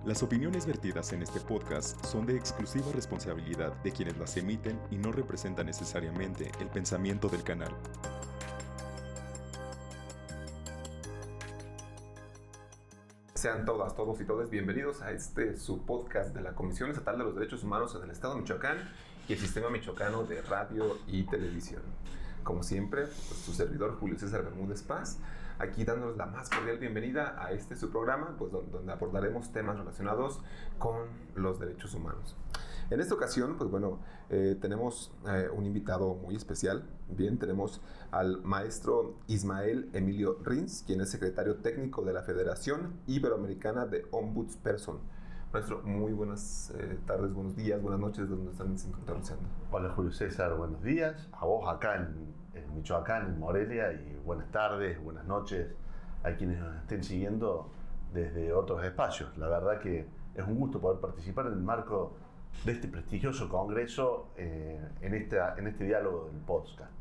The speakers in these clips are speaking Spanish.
Las opiniones vertidas en este podcast son de exclusiva responsabilidad de quienes las emiten y no representan necesariamente el pensamiento del canal. Sean todas, todos y todas bienvenidos a su podcast de la Comisión Estatal de los Derechos Humanos en el Estado de Michoacán y el Sistema Michoacano de Radio y Televisión. Como siempre, pues, su servidor Julio César Bermúdez Paz, aquí dándoles la más cordial bienvenida a su programa, pues, donde abordaremos temas relacionados con los derechos humanos. En esta ocasión, pues bueno, tenemos un invitado muy especial. Bien, tenemos al maestro Ismael Emilio Rins, quien es secretario técnico de la Federación Iberoamericana de Ombudsperson. Maestro, muy buenas tardes, buenos días, buenas noches, donde están sintonizando. Hola Julio César, buenos días. A vos acá en Michoacán, en Morelia, y buenas tardes, buenas noches a quienes nos estén siguiendo desde otros espacios. La verdad que es un gusto poder participar en el marco de este prestigioso congreso en este diálogo del podcast.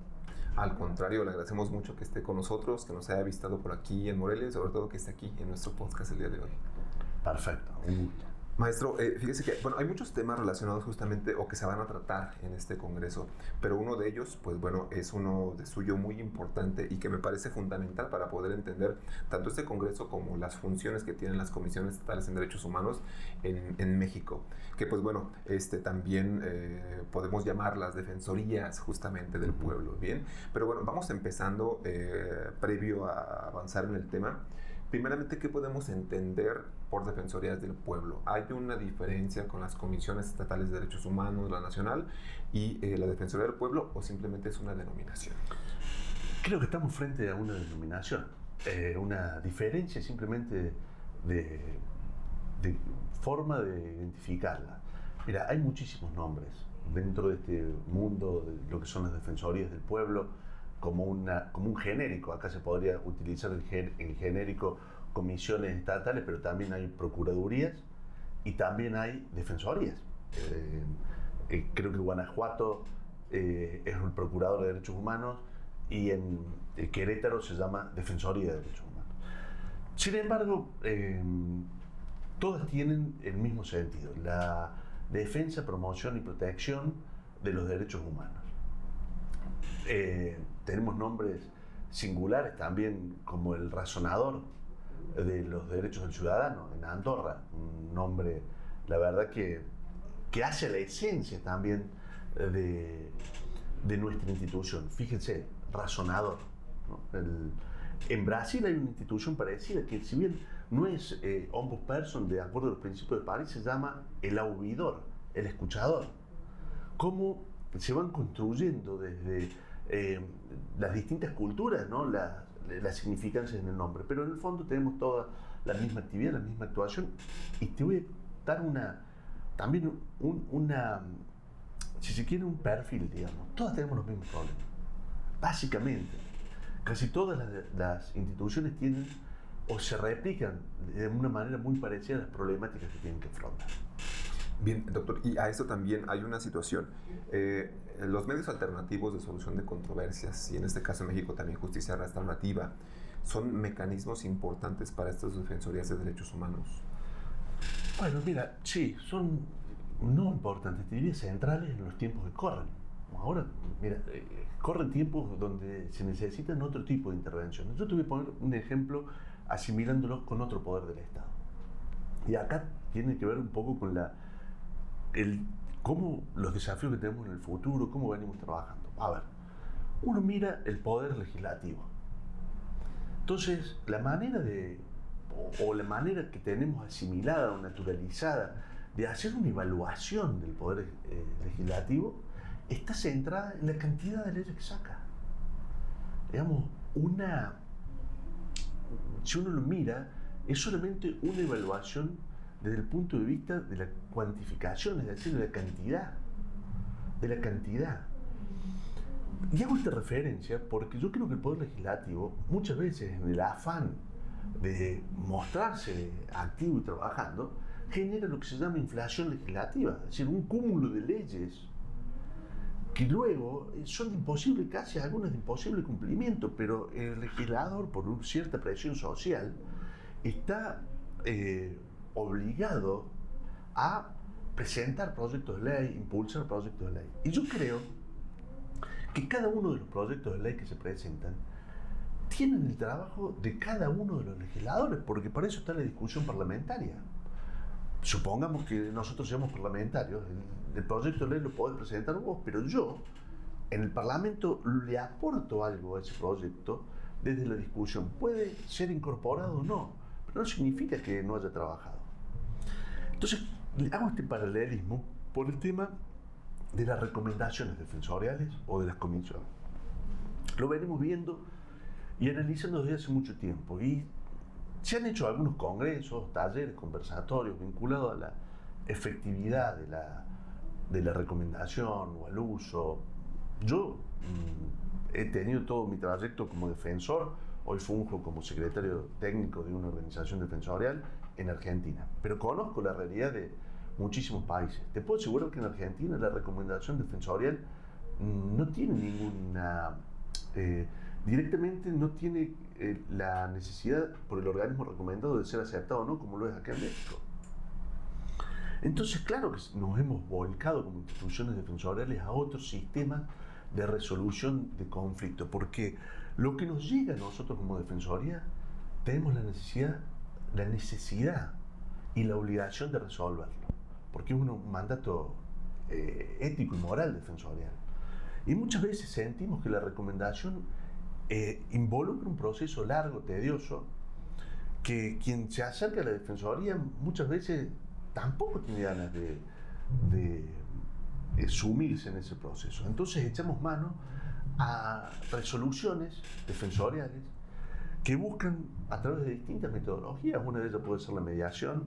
Al contrario, le agradecemos mucho que esté con nosotros, que nos haya visitado por aquí en Morelia y sobre todo que esté aquí en nuestro podcast el día de hoy. Perfecto, un gusto. Maestro, fíjese que hay muchos temas relacionados justamente o que se van a tratar en este congreso, pero uno de ellos, pues bueno, es uno de suyo muy importante y que me parece fundamental para poder entender tanto este congreso como las funciones que tienen las comisiones estatales en derechos humanos en México, que pues bueno, también podemos llamar las defensorías justamente del pueblo, ¿bien? Pero bueno, vamos empezando, previo a avanzar en el tema. Primeramente, ¿qué podemos entender por defensorías del pueblo? ¿Hay una diferencia con las comisiones estatales de derechos humanos, la nacional y la defensoría del pueblo, o simplemente es una denominación? Creo que estamos frente a una denominación, una diferencia simplemente de forma de identificarla. Mira, hay muchísimos nombres dentro de este mundo de lo que son las defensorías del pueblo, como un genérico. Acá se podría utilizar el genérico comisiones estatales, pero también hay procuradurías y también hay defensorías. Creo que Guanajuato es el procurador de derechos humanos y en Querétaro se llama Defensoría de Derechos Humanos. Sin embargo, todas tienen el mismo sentido: la defensa, promoción y protección de los derechos humanos. Tenemos nombres singulares también, como el razonador de los derechos del ciudadano en Andorra, un nombre, la verdad, que hace la esencia también de nuestra institución. Fíjense, razonador, ¿no? En Brasil hay una institución parecida que, si bien no es ombudsperson de acuerdo a los principios de París, se llama el oidor, el escuchador. ¿Cómo se van construyendo desde las distintas culturas, ¿no? las significancias en el nombre? Pero en el fondo tenemos toda la misma actividad, la misma actuación. Y te voy a dar también si se quiere, un perfil, digamos. Todas tenemos los mismos problemas. Básicamente, casi todas las instituciones tienen o se replican de una manera muy parecida a las problemáticas que tienen que afrontar. Bien, doctor, y a esto también hay una situación. Los medios alternativos de solución de controversias, y en este caso en México también justicia restaurativa, son mecanismos importantes para estas defensorías de derechos humanos. Bueno, mira, sí, son no importantes, te diría centrales en los tiempos que corren. Ahora, mira, corren tiempos donde se necesitan otro tipo de intervenciones. Yo te voy a poner un ejemplo asimilándolos con otro poder del Estado. Y acá tiene que ver un poco con cómo los desafíos que tenemos en el futuro, cómo venimos trabajando. A ver, uno mira el poder legislativo. Entonces, la manera que tenemos asimilada o naturalizada de hacer una evaluación del poder legislativo está centrada en la cantidad de leyes que saca. Digamos, si uno lo mira, es solamente una evaluación desde el punto de vista de la cuantificación, es decir, de la cantidad. Y hago esta referencia porque yo creo que el Poder Legislativo, muchas veces en el afán de mostrarse activo y trabajando, genera lo que se llama inflación legislativa, es decir, un cúmulo de leyes que luego son de imposible, casi algunas de imposible cumplimiento, pero el legislador, por cierta presión social, está obligado a presentar proyectos de ley, impulsar proyectos de ley. Y yo creo que cada uno de los proyectos de ley que se presentan tienen el trabajo de cada uno de los legisladores, porque para eso está la discusión parlamentaria. Supongamos que nosotros seamos parlamentarios, el proyecto de ley lo podés presentar vos, pero yo en el Parlamento le aporto algo a ese proyecto desde la discusión. Puede ser incorporado o no, pero no significa que no haya trabajado. Entonces, hago este paralelismo por el tema de las recomendaciones defensoriales o de las comisiones. Lo venimos viendo y analizando desde hace mucho tiempo. Y se han hecho algunos congresos, talleres, conversatorios vinculados a la efectividad de la recomendación o al uso. Yo he tenido todo mi trayecto como defensor, hoy funjo como secretario técnico de una organización defensorial en Argentina, pero conozco la realidad de muchísimos países. Te puedo asegurar que en Argentina la recomendación defensorial no tiene ninguna... directamente no tiene la necesidad por el organismo recomendado de ser aceptado o no, como lo es acá en México. Entonces, claro que nos hemos volcado como instituciones defensoriales a otros sistemas de resolución de conflictos, porque lo que nos llega a nosotros como defensoría, tenemos la necesidad y la obligación de resolverlo, porque es un mandato ético y moral defensorial. Y muchas veces sentimos que la recomendación involucra un proceso largo, tedioso, que quien se acerca a la defensoría muchas veces tampoco tiene ganas de sumirse en ese proceso. Entonces echamos mano a resoluciones defensoriales que buscan, a través de distintas metodologías, una de ellas puede ser la mediación,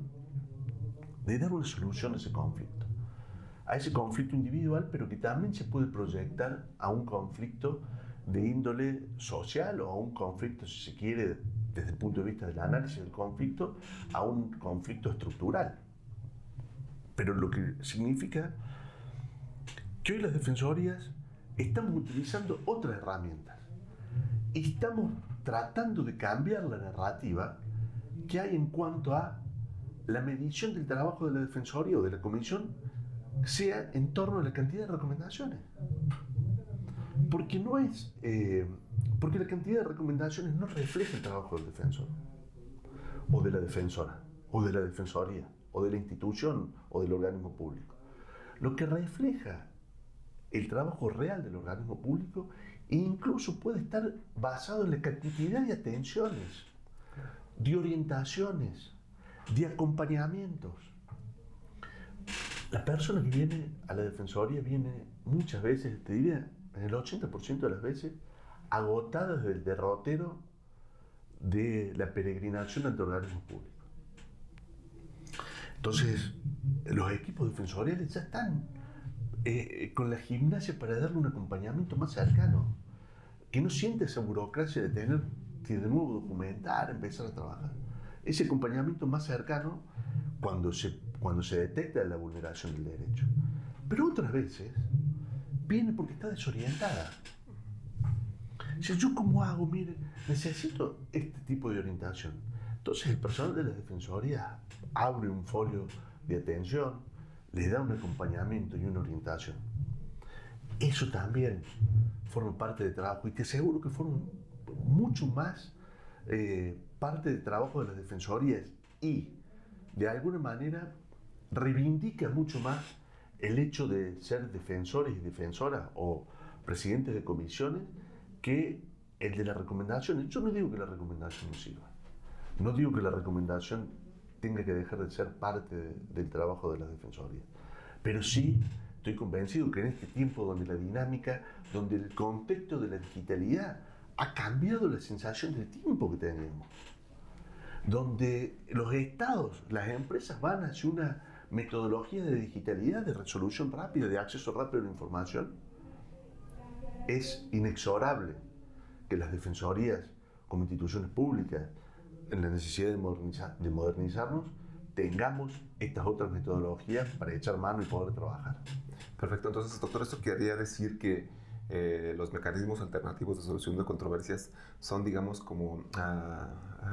de dar una solución a ese conflicto individual, pero que también se puede proyectar a un conflicto de índole social o a un conflicto, si se quiere, desde el punto de vista del análisis del conflicto, a un conflicto estructural. Pero lo que significa que hoy las defensorías estamos utilizando otras herramientas y estamos tratando de cambiar la narrativa que hay en cuanto a la medición del trabajo de la defensoría o de la comisión sea en torno a la cantidad de recomendaciones. Porque porque la cantidad de recomendaciones no refleja el trabajo del defensor, o de la defensora, o de la defensoría, o de la institución, o del organismo público. Lo que refleja el trabajo real del organismo público e incluso puede estar basado en la cantidad de atenciones, de orientaciones, de acompañamientos. La persona que viene a la defensoría viene muchas veces, te diría, en el 80% de las veces, agotada desde el derrotero de la peregrinación ante organismos públicos. Entonces, los equipos defensoriales ya están con la gimnasia para darle un acompañamiento más cercano, que no siente esa burocracia de tener que de nuevo documentar, empezar a trabajar. Ese acompañamiento más cercano cuando se detecta la vulneración del derecho. Pero otras veces viene porque está desorientada. Si yo, ¿cómo hago? Mire, necesito este tipo de orientación. Entonces el personal de la defensoría abre un folio de atención, le da un acompañamiento y una orientación. Eso también forma parte del trabajo y te aseguro que forma mucho más parte del trabajo de las defensorías y de alguna manera reivindica mucho más el hecho de ser defensores y defensoras o presidentes de comisiones que el de las recomendaciones. Yo no digo que la recomendación no sirva, no digo que la recomendación tenga que dejar de ser parte del trabajo de las defensorías, pero sí estoy convencido que en este tiempo donde la dinámica, donde el contexto de la digitalidad ha cambiado la sensación del tiempo que tenemos, donde los estados, las empresas van hacia una metodología de digitalidad, de resolución rápida, de acceso rápido a la información, es inexorable que las defensorías como instituciones públicas, en la necesidad de modernizarnos, tengamos estas otras metodologías para echar mano y poder trabajar. Perfecto, entonces, doctor, esto querría decir que los mecanismos alternativos de solución de controversias son, digamos, como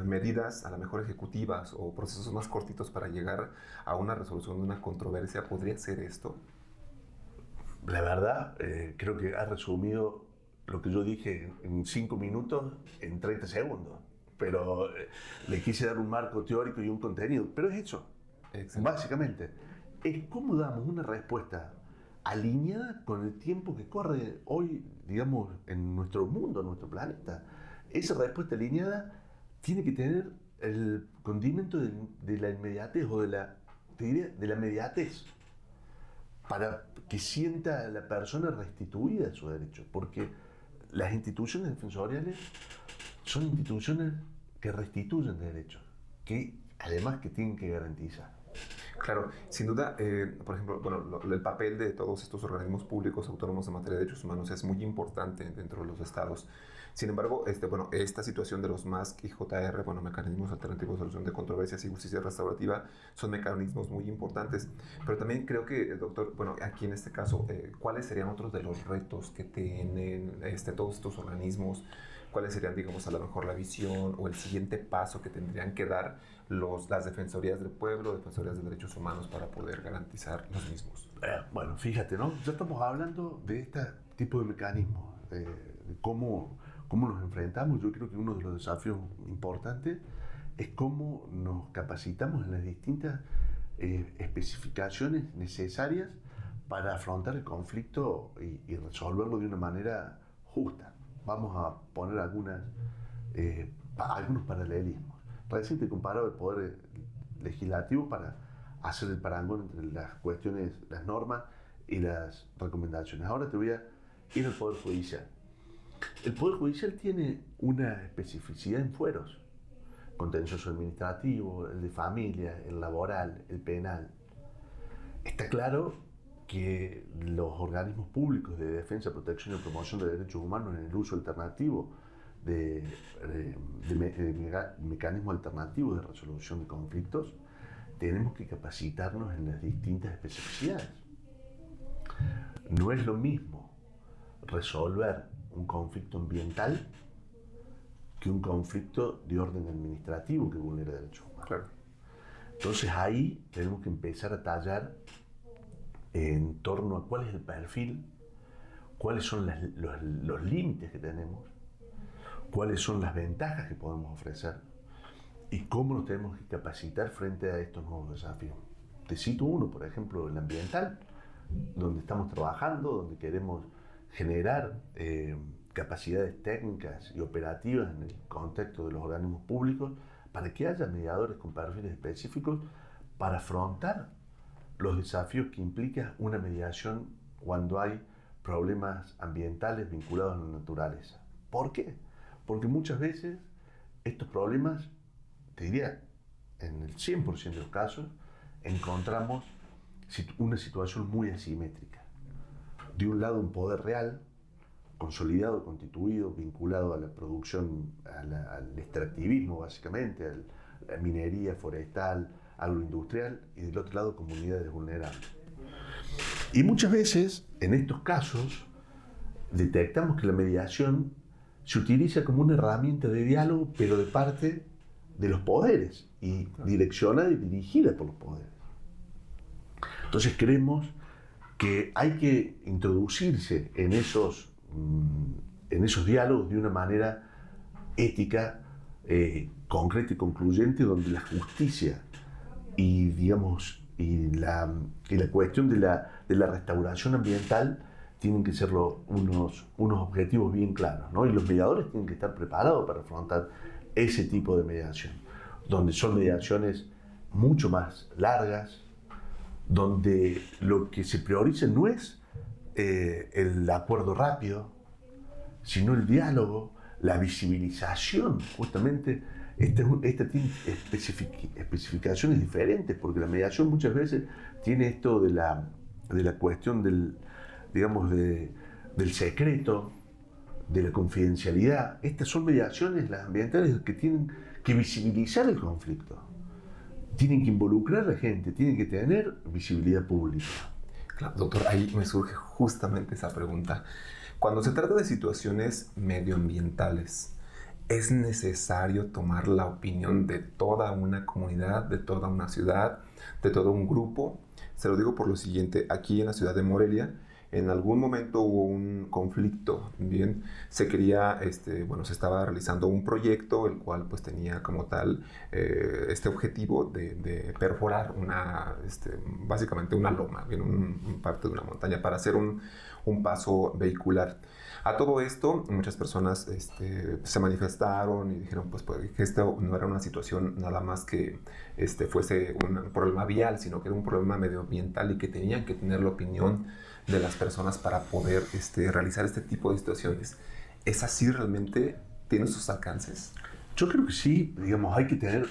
medidas a lo mejor ejecutivas o procesos más cortitos para llegar a una resolución de una controversia. ¿Podría ser esto? La verdad, creo que ha resumido lo que yo dije en 5 minutos en 30 segundos. Pero le quise dar un marco teórico y un contenido. Pero es eso, básicamente. Es cómo damos una respuesta alineada con el tiempo que corre hoy, digamos, en nuestro mundo, en nuestro planeta. Esa respuesta alineada tiene que tener el condimento de la inmediatez o te diría, de la mediatez, para que sienta la persona restituida a su derecho. Porque las instituciones defensoriales son instituciones que restituyen derechos, que además que tienen que garantizar. Claro, sin duda, por ejemplo, bueno, el papel de todos estos organismos públicos autónomos en materia de derechos humanos es muy importante dentro de los estados. Sin embargo, esta situación de los MASC y JR, mecanismos alternativos de solución de controversias y justicia restaurativa, son mecanismos muy importantes. Pero también creo que, doctor, aquí en este caso, ¿cuáles serían otros de los retos que tienen todos estos organismos? ¿Cuáles serían, digamos, a lo mejor la visión o el siguiente paso que tendrían que dar las defensorías del pueblo, defensorías de derechos humanos para poder garantizar los mismos? Bueno, fíjate, ¿no? Ya estamos hablando de este tipo de mecanismos, de cómo nos enfrentamos. Yo creo que uno de los desafíos importantes es cómo nos capacitamos en las distintas especificaciones necesarias para afrontar el conflicto y resolverlo de una manera justa. Vamos a poner algunos paralelismos. Recién te comparaba el poder legislativo para hacer el parangón entre las cuestiones, las normas y las recomendaciones. Ahora te voy a ir al Poder Judicial. El Poder Judicial tiene una especificidad en fueros: contencioso administrativo, el de familia, el laboral, el penal. Está claro que los organismos públicos de defensa, protección y promoción de derechos humanos en el uso alternativo de mecanismos alternativos de resolución de conflictos, tenemos que capacitarnos en las distintas especificidades. No es lo mismo resolver un conflicto ambiental que un conflicto de orden administrativo que vulnera derechos humanos. Claro. Entonces ahí tenemos que empezar a tallar en torno a cuál es el perfil, cuáles son los límites que tenemos, cuáles son las ventajas que podemos ofrecer y cómo nos tenemos que capacitar frente a estos nuevos desafíos. Te cito uno, por ejemplo, el ambiental, donde estamos trabajando, donde queremos generar capacidades técnicas y operativas en el contexto de los organismos públicos para que haya mediadores con perfiles específicos para afrontar los desafíos que implica una mediación cuando hay problemas ambientales vinculados a la naturaleza. ¿Por qué? Porque muchas veces estos problemas, te diría, en el 100% de los casos, encontramos una situación muy asimétrica. De un lado, un poder real, consolidado, constituido, vinculado a la producción, al extractivismo básicamente, a la minería forestal, agroindustrial, y del otro lado comunidades vulnerables. Y muchas veces, en estos casos, detectamos que la mediación se utiliza como una herramienta de diálogo, pero de parte de los poderes, y direccionada y dirigida por los poderes. Entonces creemos que hay que introducirse en esos diálogos de una manera ética, concreta y concluyente, donde la justicia y la cuestión de la restauración ambiental tienen que ser unos objetivos bien claros, ¿no? Y los mediadores tienen que estar preparados para afrontar ese tipo de mediación, donde son mediaciones mucho más largas, donde lo que se prioriza no es el acuerdo rápido, sino el diálogo, la visibilización. Justamente esta tiene especificaciones diferentes, porque la mediación muchas veces tiene esto de la cuestión del secreto, de la confidencialidad. Estas son mediaciones, las ambientales, que tienen que visibilizar el conflicto, tienen que involucrar a la gente, tienen que tener visibilidad pública. Claro, doctor, ahí me surge justamente esa pregunta, Cuando se trata de situaciones medioambientales, ¿es necesario tomar la opinión de toda una comunidad, de toda una ciudad, de todo un grupo? Se lo digo por lo siguiente, aquí en la ciudad de Morelia, en algún momento hubo un conflicto, bien, se quería, se estaba realizando un proyecto, el cual pues tenía como tal este objetivo de perforar básicamente una loma, bien, parte de una montaña, para hacer un paso vehicular. A todo esto, muchas personas se manifestaron y dijeron pues, que esto no era una situación nada más que fuese un problema vial, sino que era un problema medioambiental y que tenían que tener la opinión de las personas para poder realizar este tipo de situaciones. ¿Es así realmente? ¿Tiene sus alcances? Yo creo que sí, digamos, hay que tener,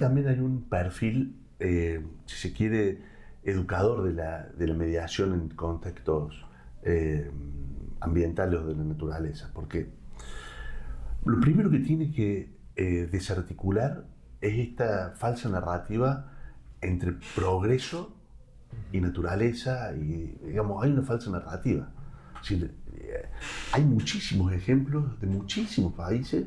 también hay un perfil, si se quiere, educador de la mediación en contextos ambientales o de la naturaleza, porque lo primero que tiene que desarticular es esta falsa narrativa entre progreso y naturaleza, y digamos, hay una falsa narrativa. Es decir, hay muchísimos ejemplos de muchísimos países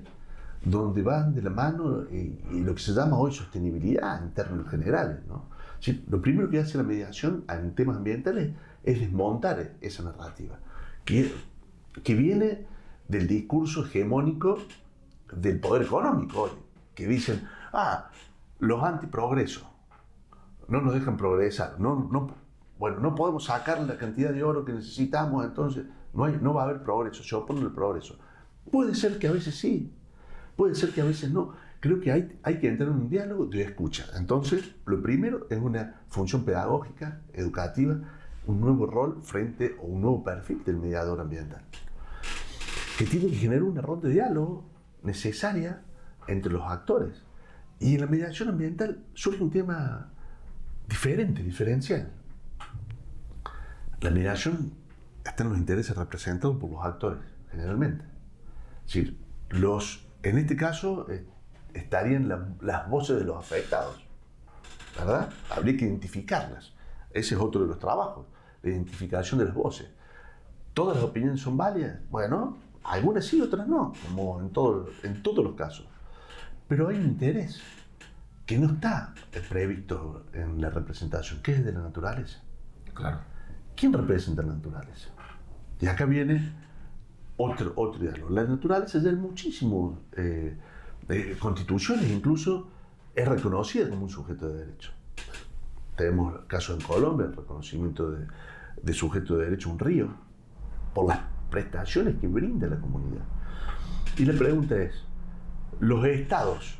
donde van de la mano y lo que se llama hoy sostenibilidad en términos generales, ¿no? Es decir, lo primero que hace la mediación en temas ambientales es desmontar esa narrativa, que viene del discurso hegemónico del poder económico hoy, que dicen, los antiprogresos no nos dejan progresar, no podemos sacar la cantidad de oro que necesitamos, entonces no va a haber progreso, se oponen al progreso. Puede ser que a veces sí, puede ser que a veces no. Creo que hay que entrar en un diálogo de escucha. Entonces, lo primero es una función pedagógica, educativa, un nuevo rol frente o un nuevo perfil del mediador ambiental, que tiene que generar una ronda de diálogo necesaria entre los actores. Y en la mediación ambiental surge un tema diferencial. La mediación está en los intereses representados por los actores, generalmente. Es decir, en este caso estarían las voces de los afectados, ¿verdad? Habría que identificarlas. Ese es otro de los trabajos, la identificación de las voces. ¿Todas las opiniones son válidas? Bueno, algunas sí, otras no, como en todos los casos. Pero hay un interés que no está previsto en la representación, que es de la naturaleza. Claro. ¿Quién representa la naturaleza? Y acá viene otro diálogo. La naturaleza ya en muchísimas constituciones incluso es reconocida como un sujeto de derecho. Tenemos el caso en Colombia, el reconocimiento de sujeto de derecho a un río, por las prestaciones que brinda la comunidad. Y la pregunta es, ¿los estados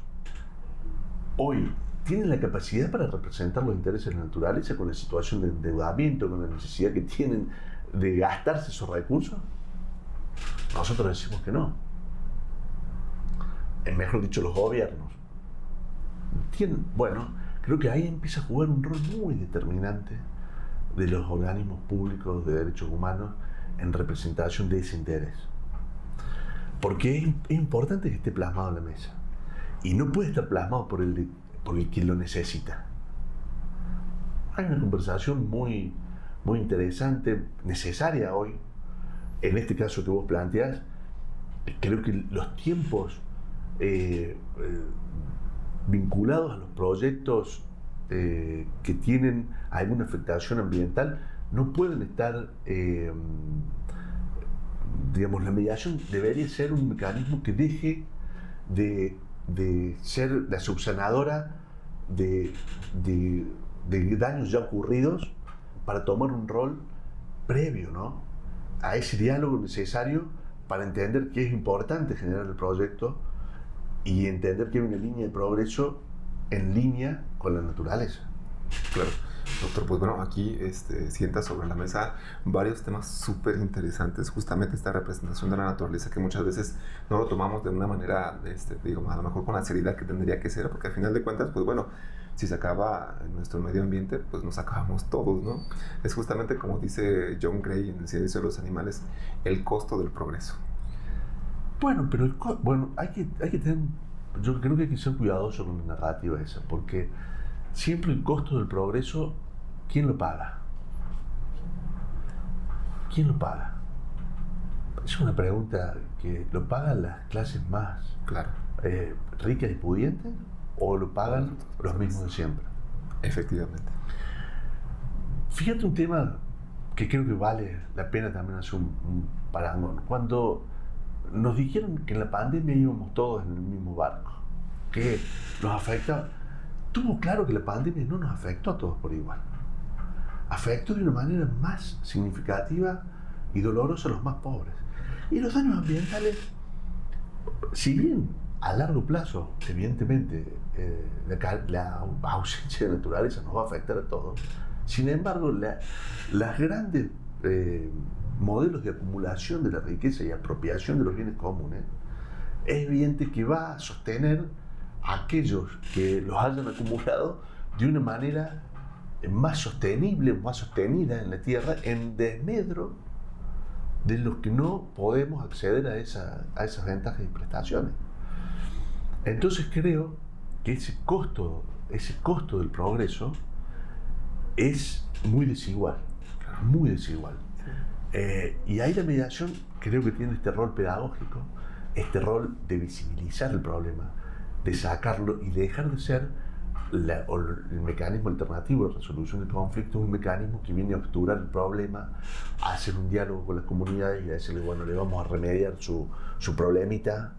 hoy tienen la capacidad para representar los intereses de la naturaleza con la situación de endeudamiento, con la necesidad que tienen de gastarse esos recursos? Nosotros decimos que no. Mejor dicho, los gobiernos tienen, creo que ahí empieza a jugar un rol muy determinante de los organismos públicos de derechos humanos en representación de ese interés. Porque es importante que esté plasmado en la mesa. Y no puede estar plasmado por el que lo necesita. Hay una conversación muy, muy interesante, necesaria hoy, en este caso que vos planteás. Creo que los tiempos vinculados a los proyectos que tienen alguna afectación ambiental no pueden estar, la mediación debería ser un mecanismo que deje de ser la subsanadora de daños ya ocurridos para tomar un rol previo, ¿no?, a ese diálogo necesario para entender que es importante generar el proyecto y entender que hay una línea de progreso en línea con la naturaleza. Claro. Doctor, pues bueno, aquí sienta sobre la mesa varios temas súper interesantes, justamente esta representación de la naturaleza que muchas veces no lo tomamos de una manera, a lo mejor con la seriedad que tendría que ser, porque al final de cuentas, pues bueno, si se acaba nuestro medio ambiente, pues nos acabamos todos, ¿no? Es justamente como dice John Gray en El silencio de los animales, el costo del progreso. Bueno, pero hay que tener, yo creo que hay que ser cuidadoso con la narrativa esa, porque siempre el costo del progreso, ¿quién lo paga? ¿Quién lo paga? Es una pregunta que lo pagan las clases más Claro. ricas y pudientes o lo pagan los mismos de siempre. Efectivamente. Fíjate un tema que creo que vale la pena también hacer un parangón. Cuando nos dijeron que en la pandemia íbamos todos en el mismo barco, que nos afecta, tuvo claro que la pandemia no nos afectó a todos por igual. Afectó de una manera más significativa y dolorosa a los más pobres. Y los daños ambientales, si bien a largo plazo, evidentemente, la ausencia de naturaleza nos va a afectar a todos, sin embargo, las grandes modelos de acumulación de la riqueza y apropiación de los bienes comunes, es evidente que va a sostener a aquellos que los hayan acumulado de una manera más sostenible, más sostenida en la tierra, en desmedro de los que no podemos acceder a esas ventajas y prestaciones. Entonces creo que ese costo del progreso es muy desigual, muy desigual. Y ahí la mediación creo que tiene este rol pedagógico, este rol de visibilizar el problema, de sacarlo y dejar de ser el mecanismo alternativo de resolución del conflicto, un mecanismo que viene a obturar el problema, a hacer un diálogo con las comunidades y a decirle, bueno, le vamos a remediar su problemita,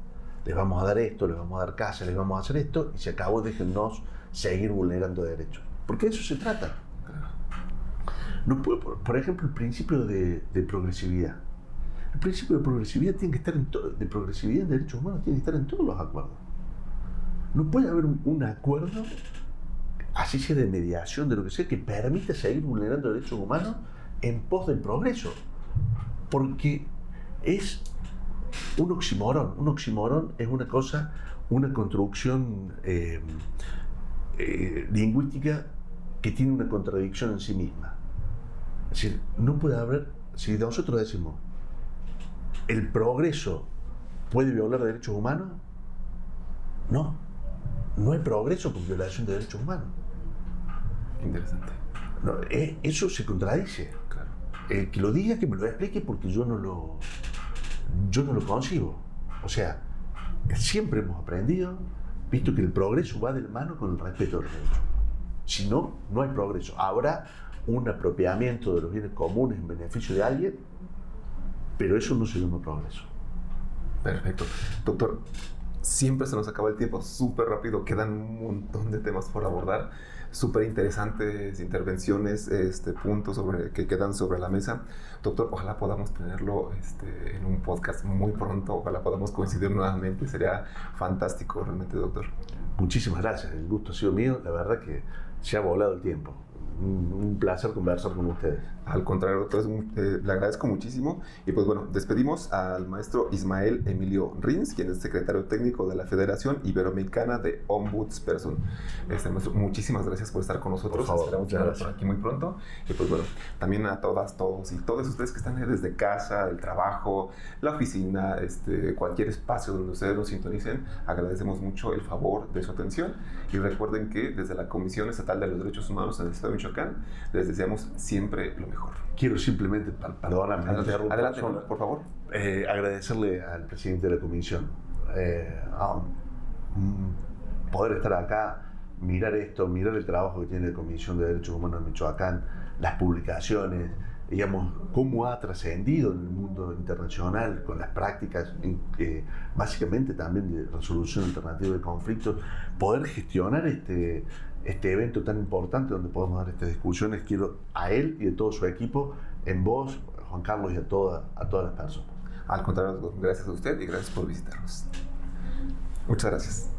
les vamos a dar esto, les vamos a dar casa, les vamos a hacer esto, y se acabó, déjennos seguir vulnerando derechos. Porque de eso se trata. No puede, por ejemplo, el principio de progresividad. El principio de progresividad tiene que estar de progresividad en derechos humanos tiene que estar en todos los acuerdos. No puede haber un acuerdo, así sea de mediación, de lo que sea, que permita seguir vulnerando derechos humanos en pos del progreso. Porque es un oxímoron. Un oxímoron es una cosa, una construcción lingüística que tiene una contradicción en sí misma. Es decir, no puede haber, si nosotros decimos, ¿el progreso puede violar derechos humanos? No hay progreso con violación de derechos humanos. Interesante. No, eso se contradice. Claro. El que lo diga, que me lo explique, porque yo no lo concibo. O sea, siempre hemos aprendido, visto que el progreso va de la mano con el respeto de los derechos. Si no, no hay progreso. Habrá un apropiamiento de los bienes comunes en beneficio de alguien, pero eso no se llama progreso. Perfecto. Doctor, siempre se nos acaba el tiempo súper rápido, quedan un montón de temas por abordar, súper interesantes intervenciones, puntos que quedan sobre la mesa. Doctor, ojalá podamos tenerlo en un podcast muy pronto, ojalá podamos coincidir nuevamente, sería fantástico realmente, doctor. Muchísimas gracias, el gusto ha sido mío, la verdad que se ha volado el tiempo. Un placer conversar con ustedes. Al contrario, doctor, le agradezco muchísimo. Y pues bueno, despedimos al maestro Ismael Emilio Rins, quien es secretario técnico de la Federación Iberoamericana de Ombudsperson. Maestro, muchísimas gracias por estar con nosotros. Por favor, esperamos verlo por aquí muy pronto. Y pues bueno, también a todas, todos y todos ustedes que están desde casa, el trabajo, la oficina, cualquier espacio donde ustedes nos sintonicen, agradecemos mucho el favor de su atención. Y recuerden que desde la Comisión Estatal de los Derechos Humanos en el Estado de Michoacán, les deseamos siempre lo mejor. Quiero simplemente, perdóname, adelante, por favor. Agradecerle al presidente de la comisión poder estar acá, mirar esto, mirar el trabajo que tiene la Comisión de Derechos Humanos de Michoacán, las publicaciones, digamos, cómo ha trascendido en el mundo internacional con las prácticas, básicamente también de resolución alternativa de conflictos, poder gestionar este evento tan importante donde podemos dar estas discusiones. Quiero a él y a todo su equipo, en vos, Juan Carlos, y a todas las personas. Al contrario, gracias a usted y gracias por visitarnos. Muchas gracias.